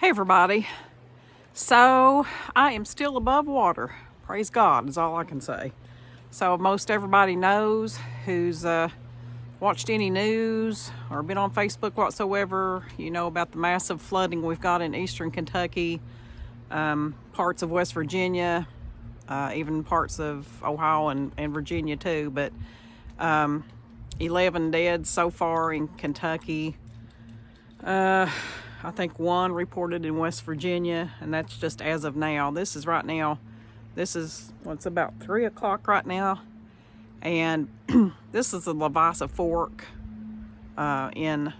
Hey everybody. So I am still above water. Praise God is all I can say. So most everybody knows who's watched any news or been on Facebook whatsoever, you know about the massive flooding we've got in eastern Kentucky, parts of West Virginia, even parts of Ohio and Virginia too. But 11 dead so far in Kentucky. I think one reported in West Virginia, and that's just as of now. This is right now. This is, it's about 3 o'clock right now. And this is the Lavasa Fork in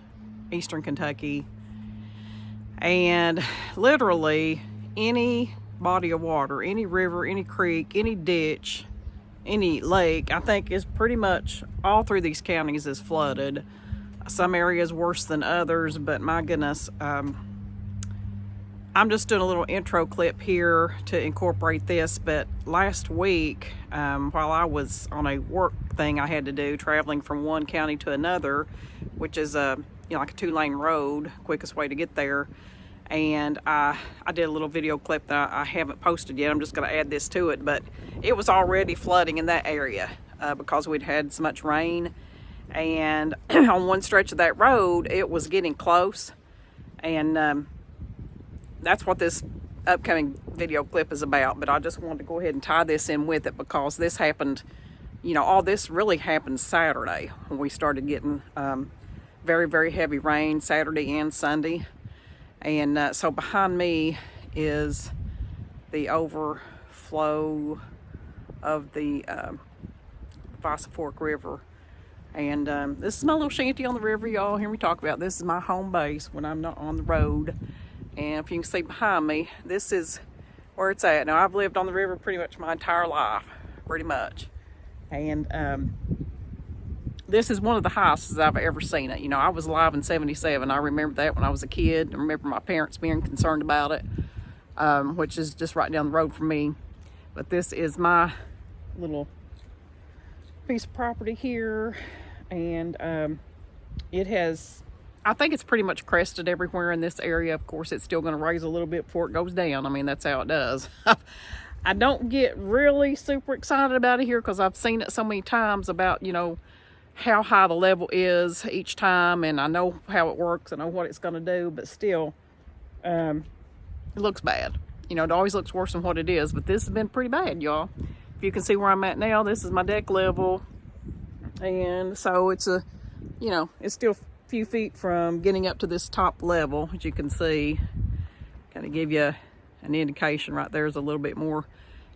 eastern Kentucky. And literally any body of water, any river, any creek, any ditch, any lake, I think is pretty much all through these counties is flooded. Some areas worse than others, but my goodness, I'm just doing a little intro clip here to incorporate this. But last week, while I was on a work thing I had to do, traveling from one county to another, which is like a 2-lane road, quickest way to get there, and I did a little video clip that I haven't posted yet. I'm just going to add this to it, but it was already flooding in that area because we'd had so much rain. And on one stretch of that road, it was getting close. And that's what this upcoming video clip is about. But I just wanted to go ahead and tie this in with it because this happened, all this really happened Saturday when we started getting very, very heavy rain Saturday and Sunday. And so behind me is the overflow of the Lavasa Fork River. And this is my little shanty on the river. Y'all hear me talk about this is my home base when I'm not on the road. And if you can see behind me, this is where it's at. Now, I've lived on the river pretty much my entire life, pretty much. And this is one of the highest I've ever seen it. I was alive in 77. I remember that when I was a kid. I remember my parents being concerned about it, which is just right down the road from me. But this is my little piece of property here. And it has, I think it's pretty much crested everywhere in this area. Of course, it's still going to raise a little bit before it goes down. I mean, that's how it does. I don't get really super excited about it here because I've seen it so many times about, how high the level is each time. And I know how it works. I know what it's going to do. But still, it looks bad. It always looks worse than what it is. But this has been pretty bad, y'all. If you can see where I'm at now, this is my deck level. And so it's it's still a few feet from getting up to this top level, as you can see. Kind of give you an indication right there is a little bit more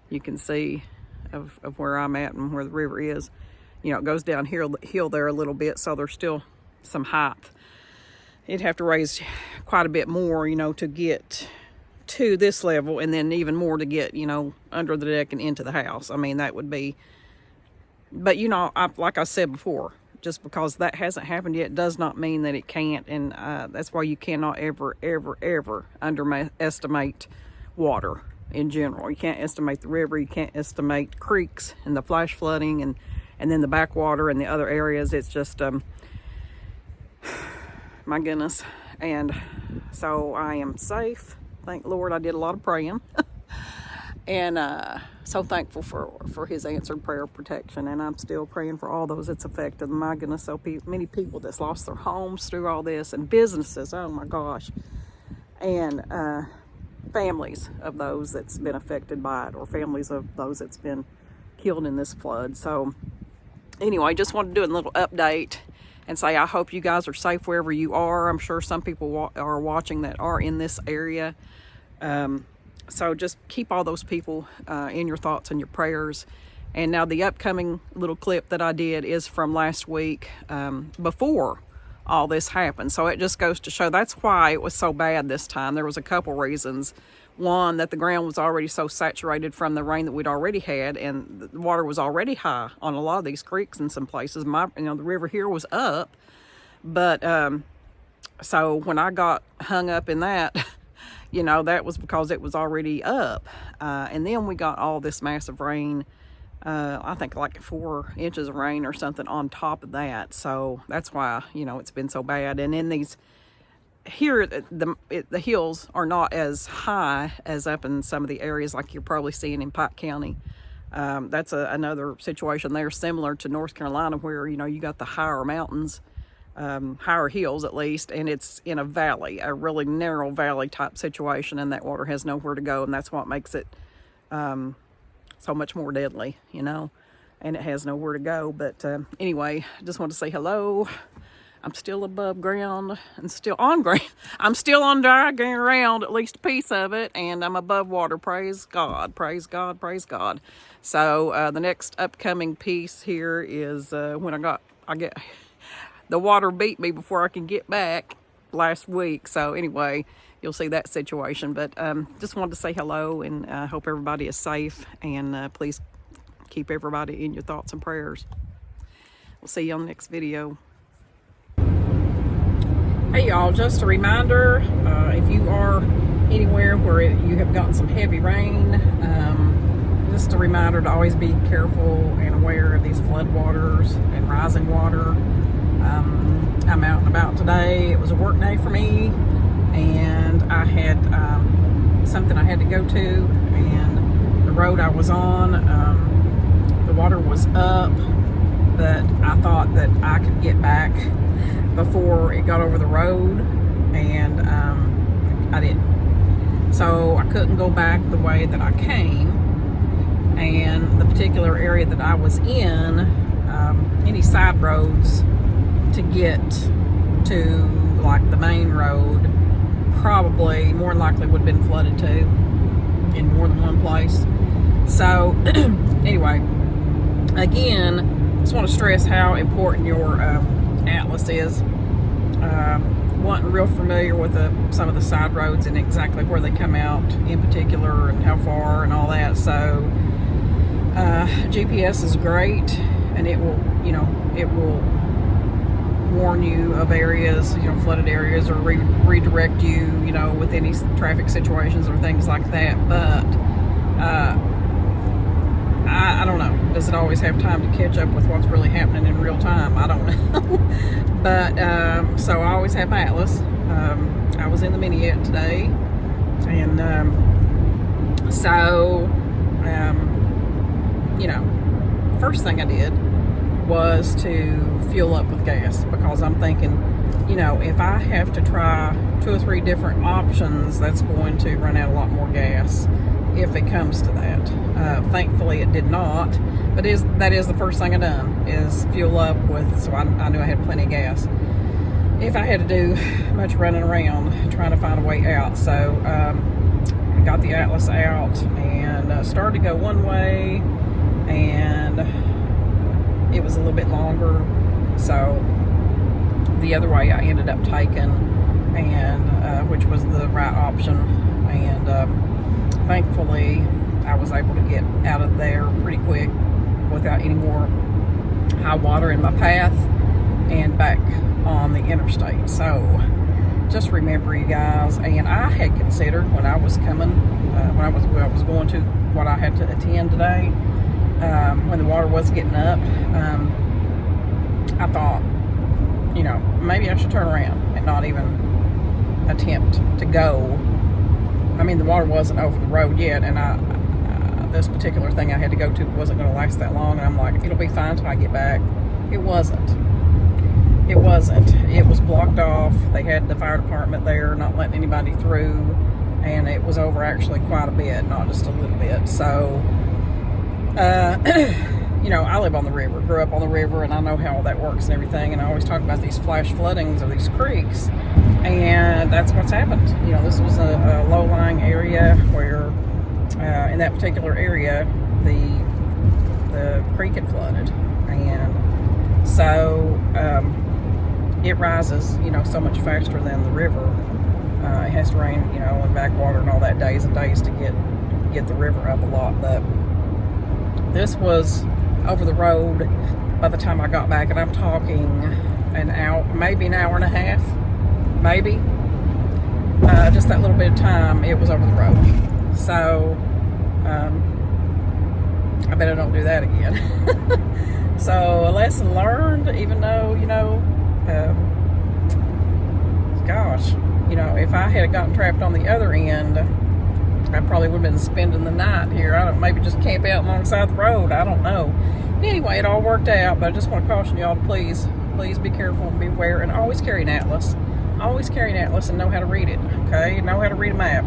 you can see of where I'm at and where the river is. It goes down hill there a little bit, so there's still some height. It'd have to raise quite a bit more, to get to this level, and then even more to get, under the deck and into the house. I mean, that would be, but like I said before, just because that hasn't happened yet does not mean that it can't. And that's why you cannot ever underestimate water in general. You can't estimate the river. You can't estimate creeks and the flash flooding and then the backwater and the other areas. It's just, my goodness. And so I am safe. Thank Lord I did a lot of praying. And so thankful for his answered prayer protection. And I'm still praying for all those it's affected. My goodness, so many people that's lost their homes through all this, and businesses, oh my gosh. And families of those that's been affected by it, or families of those that's been killed in this flood. So anyway, just wanted to do a little update and say I hope you guys are safe wherever you are. I'm sure some people are watching that are in this area. So just keep all those people in your thoughts and your prayers. And now the upcoming little clip that I did is from last week, before all this happened. So it just goes to show that's why it was so bad this time. There was a couple reasons. One, that the ground was already so saturated from the rain that we'd already had, and the water was already high on a lot of these creeks in some places. The river here was up, but so when I got hung up in that, that was because it was already up. And then we got all this massive rain, I think like 4 inches of rain or something on top of that. So that's why, it's been so bad. And in these here the hills are not as high as up in some of the areas like you're probably seeing in Pike County. That's another situation there, similar to North Carolina, where you got the higher mountains, higher hills at least, and it's in a valley, a really narrow valley type situation, and that water has nowhere to go, and that's what makes it so much more deadly, and it has nowhere to go. But anyway, I just want to say hello. I'm still above ground and still on ground. I'm still on dry ground, at least a piece of it, and I'm above water. Praise God, praise God, praise God. So the next upcoming piece here is when I get the water beat me before I can get back last week. So anyway, you'll see that situation. But just wanted to say hello, and I hope everybody is safe, and please keep everybody in your thoughts and prayers. We'll see you on the next video. Hey y'all, just a reminder, if you are anywhere where you have gotten some heavy rain, just a reminder to always be careful and aware of these floodwaters and rising water. I'm out and about today. It was a work day for me, and I had something I had to go to, and the road I was on, the water was up, but I thought that I could get back before it got over the road, and I didn't. So I couldn't go back the way that I came, and the particular area that I was in, any side roads to get to like the main road probably more than likely would have been flooded too in more than one place. So anyway, again, just want to stress how important your atlas is. Wasn't real familiar with some of the side roads and exactly where they come out in particular and how far and all that. So GPS is great, and it will warn you of areas, flooded areas, or redirect you, with any traffic situations or things like that. But I don't know. Does it always have time to catch up with what's really happening in real time? I don't know. But so I always have my atlas. I was in the Mini-Et today, and first thing I did was to fuel up with gas, because I'm thinking, if I have to try 2 or 3 different options, that's going to run out a lot more gas if it comes to that. Thankfully it did not, but that is the first thing I done, is fuel up with, so I knew I had plenty of gas if I had to do much running around trying to find a way out. So I got the atlas out and started to go one way, and it was a little bit longer, so the other way I ended up taking, and which was the right option, and thankfully I was able to get out of there pretty quick without any more high water in my path and back on the interstate. So just remember, you guys, and I had considered when I was coming, when I was going to what I had to attend today, when the water was getting up, I thought, maybe I should turn around and not even attempt to go. I mean, the water wasn't over the road yet, and this particular thing I had to go to wasn't going to last that long, and I'm like, it'll be fine till I get back. It wasn't. It wasn't. It was blocked off. They had the fire department there, not letting anybody through, and it was over actually quite a bit, not just a little bit. So I live on the river, grew up on the river, and I know how all that works and everything, and I always talk about these flash floodings of these creeks, and that's what's happened. This was a low-lying area where, in that particular area, the creek had flooded, and so it rises, so much faster than the river. It has to rain, and backwater and all that, days and days to get the river up a lot, but this was over the road by the time I got back, and I'm talking an hour, maybe an hour and a half, maybe. Just that little bit of time, it was over the road. So, I bet I don't do that again. So, a lesson learned, even though, gosh, You know, if I had gotten trapped on the other end, I probably would have been spending the night here. I don't, maybe just camp out alongside the road. I don't know. Anyway, it all worked out, but I just want to caution y'all to please be careful and beware, and always carry an atlas. Always carry an atlas and know how to read it, okay? Know how to read a map.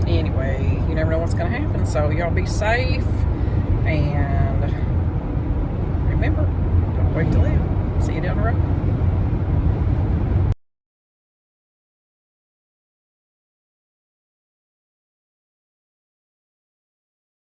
Anyway, you never know what's going to happen, so y'all be safe, and remember, don't wait to live. See you down the road.